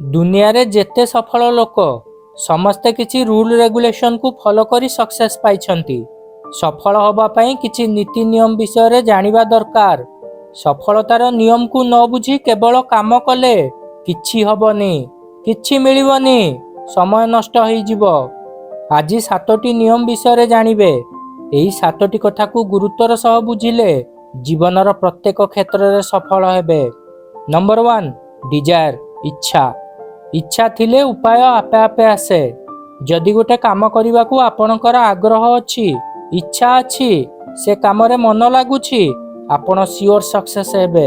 दुनिया रे जेते सफल लोक समस्ते किछि रूल रेगुलेशन को फॉलो करी सक्सेस पाइछंती। सफल होबा पई किछि नीति नियम विषय रे जानिबा दरकार। सफलतार नियम को न बुझी केवल काम कले किछि हबनी, किछि मिलिबनी, समय नष्ट होई जिवो। आज 7टी नियम विषय रे जानिबे। एही 7टी कथा को गुरुत्वर सह बुझिले जीवनर प्रत्येक क्षेत्र रे सफल हेबे। नंबर 1 डिजायर इच्छा। इच्छा थिले उपाय आपे आपे आसे। जदि गोटे काम करने को आपणकर आग्रह अच्छी, इच्छा अच्छी, से काम रे मन लगुछि, आपण सियोर सक्सेस हेबे।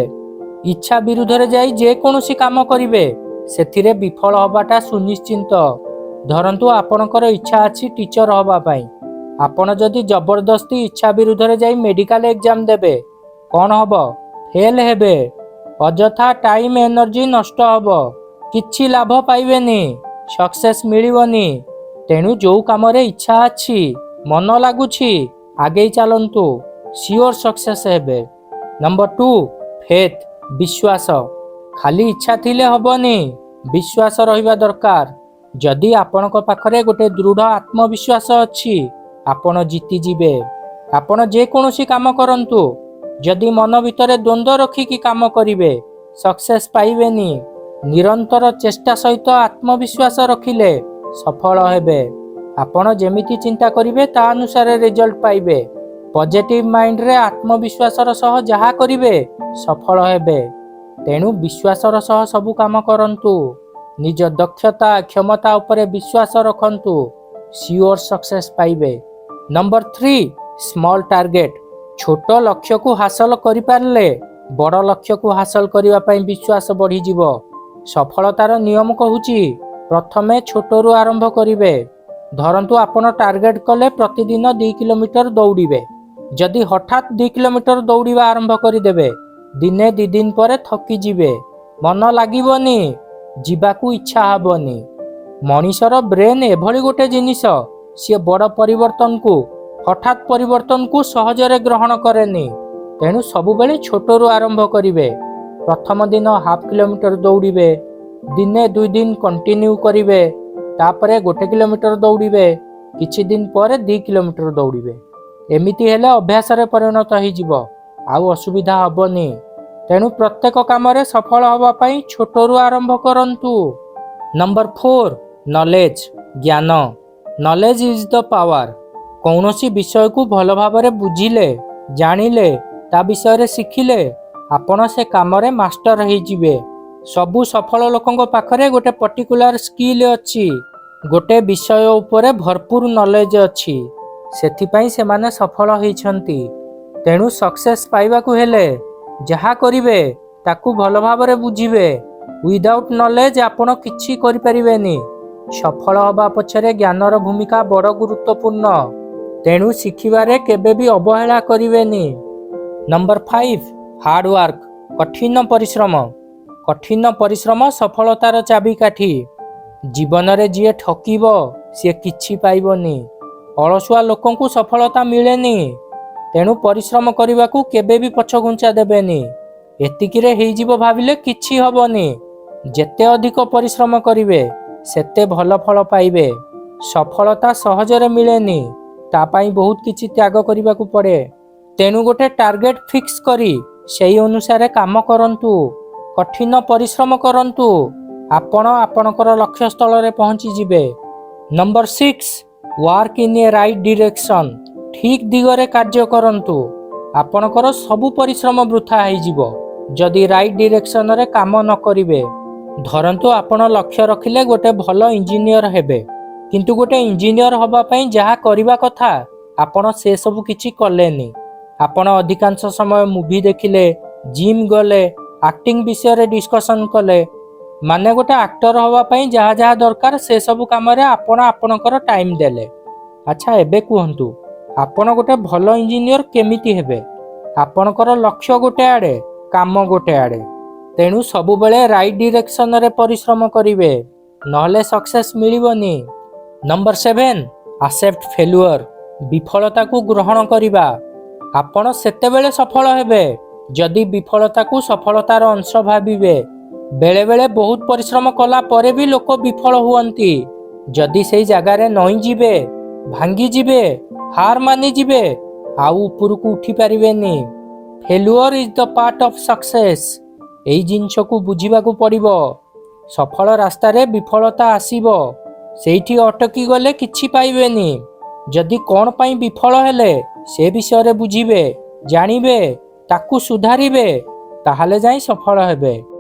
इच्छा विरुद्ध रे जाई जे कोनोसी काम करिवे सेथिरे विफल होबाटा सुनिश्चित। धरंतु आपणकर इच्छा अच्छी टीचर होबा पई, आपण जदि जबरदस्ती इच्छा विरुद्ध रे जाई मेडिकल एग्जाम देबे कोन हबो? फेल हेबे। अजथा टाइम एनर्जी नष्ट हबो, किछि लाभ पाइबेनी, सक्सेस मिलिबनी। तेणु जो काम रे इच्छा अच्छी, मन लगुछि, आगे चलंतु, सियोर सक्सेस हेबे। नंबर 2 फेथ विश्वास। खाली इच्छा थिले हबनी, विश्वास रहिबा दरकार। जदि आपणक पाखरे गोटे दृढ़ आत्मविश्वास अच्छी, आपण जीति जिबे। आपण जे कोनोसी काम करंतु, जदि मन भितरे द्वंद्व रखिकी काम करिवे सक्सेस पाइबेनी। निरंतर चेष्टा सहित आत्मविश्वास रखिले सफल हेबे। आपण जेमिति चिंता करिवे ता अनुसार रिजल्ट पाइबे। पॉजिटिव माइंड रे आत्मविश्वासर सह जहा करिवे सफल हेबे। तेणु विश्वासर सह सबु काम करंतु। निज दक्षता क्षमता उपरे विश्वास रखंतु, सियोर सक्सेस पाइबे। Number 3 small target. छोट लक्ष्य को हासिल करि पारले बड़ लक्ष्य को हासिल करिवा पई विश्वास बढ़ी जिवो। सफलतार नियम कहूची प्रथमे छोटरू आरंभ करिवे। धरंतु आपण टार्गेट कले प्रतिदिन 2 किलोमीटर दौड़िबे। जदि हठात 2 किलोमीटर दौड़िबा आरंभ करिदेबे, दिने 2 दिन पर थकी जिबे, मन लागिबनी, जीवाकू इच्छा हबनी। मनीषर ब्रेन एभली गोटे जिनिस, सी बड़ परिवर्तन को हठात परिवर्तन को सहजरे ग्रहण करेनी। तेणु सबुबेले छोटरू आरंभ करिवे। प्रथम दिन हाफ किलोमीटर दौड़िबे, दिने 2 दिन कंटिन्यू करिवे, तापरे 1 किलोमीटर दौड़िबे, किछि दिन पर 2 किलोमीटर दौड़िबे। एमिति हेले अभ्यास रे परिणत होई जिवो, आउ असुविधा हबनी। तेणु प्रत्येक काम रे सफल होबा पई छोटरू आरंभ करंतु। नंबर 4 नॉलेज ज्ञान। Knowledge is the power. कौनसी विषय को भल भाबरे बुझिले, जानिले, ता विषय रे शिखिले आपण से काम रे मास्टर होई जिवे। सबु सफल लोकंक पाखरे गोटे पर्टिकुलर स्किल अछि, गोटे विषय उपरे भरपूर नॉलेज अछि, सेथि पई से माने सफल होइछंती। तेणु सक्सेस पाइबा को हेले जहा करिवे ताकू भल भाबरे बुझिवे। विदाउट नॉलेज आपण किछि करि परिबेनी। सफल होबा पछरे ज्ञानर भूमिका बड़ गुरुत्वपूर्ण। तेणु शिखिबारे केबे भी अवहेला करिवेनी। नंबर 5 हार्ड वर्क कठिन परिश्रम। कठिन परिश्रम सफलतार चाबिकाठी। जीवन रे जिए ठकीबो सी किछि पाइबनी। अलसुआ लोकंकु सफलता मिलेनी। तेणु परिश्रम करिबाकू केबे भी पछ घुंचा देबेनी। एतिकिरे हेई जीवो भाबिले किछि हबनी। जेते अधिक परिश्रम करिवे सेते भल फल पाइबे। सफलता सहजरे मिलेनी, ता पाई बहुत किछि त्याग करिबाकू पड़े। तेणु गोटे टार्गेट फिक्स करी सेही अनुसारे काम करंतु, कठिन परिश्रम करंतु, आपण आपणकर लक्ष्य स्थल रे पहुंची जिवे। Number 6 work in a right direction. ठीक दिगरे कार्य करंतु, आपणकर सबु परिश्रम वृथा होई जिवो जदि राइट डायरेक्शन रे काम न करिवे। धरंतु आपण लक्ष्य रखिले गोटे भल इंजीनियर हेबे, किंतु गोटे इंजीनियर हबा पई जहा करिबा कथा आपण से सबु किछि कलेनी। आपण अधिकांश समय मूवी देखिले, जिम गले, एक्टिंग विषय रे डिस्कशन कले। माने गोटे एक्टर हवा पई जहा जहा दरकार से सबु काम रे आपण आपणकर टाइम देले। अच्छा एबे कुहंतु आपण गोटे भल इंजीनियर केमिति हेबे? आपणकर लक्ष्य गोटे आड़े, काम गोटे आड़े। तेणु सबु बेले राइट डायरेक्शन रे परिश्रम करिवे, नहले सक्सेस मिलिबनी। Number 7 accept failure. विफलता को ग्रहण करिबा। आपण सेतेबेले सफल हेबे जदि विफलता को सफलतार अंश भाबिबे। ବେଳେବେଳେ ବହୁତ ପରିଶ୍ରମ କଲା ପରେ ବି ଲୋକ ବିଫଳ ହୁଅନ୍ତି। ଯଦି ସେଇ ଜାଗାରେ ନଇଁ ଯିବେ, ଭାଙ୍ଗିଯିବେ, ହାର ମାନିଯିବେ, ଆଉ ଉପରକୁ ଉଠି ପାରିବେନି। Failure is the part of success. ଏଇ ଜିନିଷକୁ ବୁଝିବାକୁ ପଡ଼ିବ। ସଫଳ ରାସ୍ତାରେ ବିଫଳତା ଆସିବ। ସେଇଠି ଅଟକି ଗଲେ କିଛି ପାଇବେନି। ଯଦି କ'ଣ ପାଇଁ ବିଫଳ ହେଲେ ସେ ବିଷୟରେ ବୁଝିବେ, ଜାଣିବେ, ତାକୁ ସୁଧାରିବେ, ତାହେଲେ ଯାଇ ସଫଳ ହେବେ।